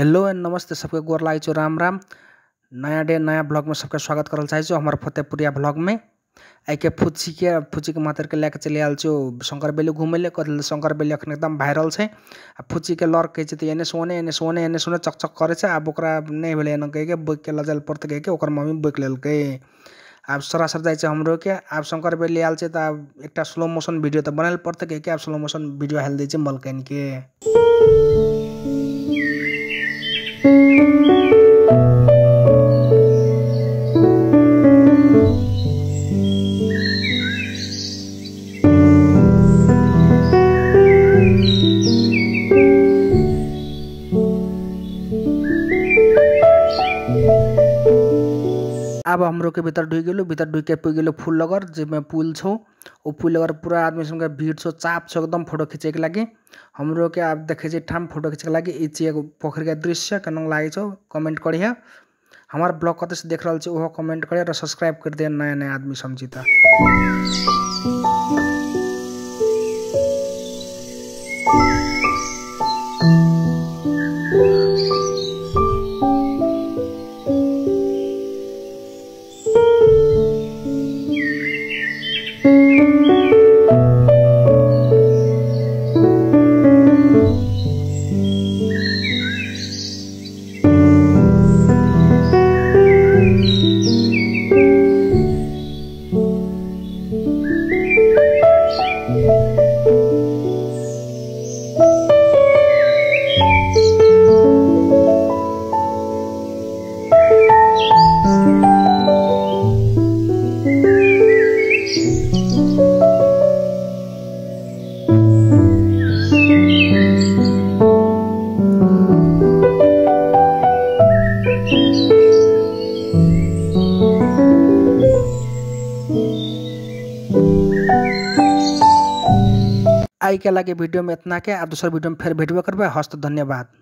Hello and नमस्ते सबके गोर लागे छो राम राम। नया डे नया ब्लॉग में सबके स्वागत करल चाहे छो हमारे फतेहपुरिया ब्लॉग में। आई के फुच्ची के मातर के लेके चले आल छो शंकर बेली घूमे ले कहते शंकर बेली अखन एकदम वायरल छे। आ फुच्ची के लड़ कहे छे एने सोने चकचक करे छे। आब ओकरा नहीं भेले एना कह के बोक के लजल पड़ते कह के ओकर मम्मी बोक लेलकै। आब सरासर जाए हमरो के आब शंकर बेली आल छे त आब एकटा स्लो मोशन वीडियो तो बनल पड़ते कह के आब स्लो मोशन वीडियो हेल दै छे मलकन के। अब हमरो के भीतर ढुक के पुग गेलु फूल लगन जिसमें पुल छो। ओ पुल लगन पूरा आदमी संगे भीड़ छो चाप छो एकदम फोटो खींचे के लगी। हमरो के आप देखे जे ठाम फोटो खींचे के लगी। ई एगो पोखर के दृश्य केना लागे छो कमेंट करिया। हमार ब्लॉग कते से देख रहल छी ओहो कमेंट करिया और सब्सक्राइब कर दिया नया नया आदमी समझी त। आई के लगे वीडियो में इतना के दूसरा वीडियो में फिर भेटबे करबे। हस्त धन्यवाद।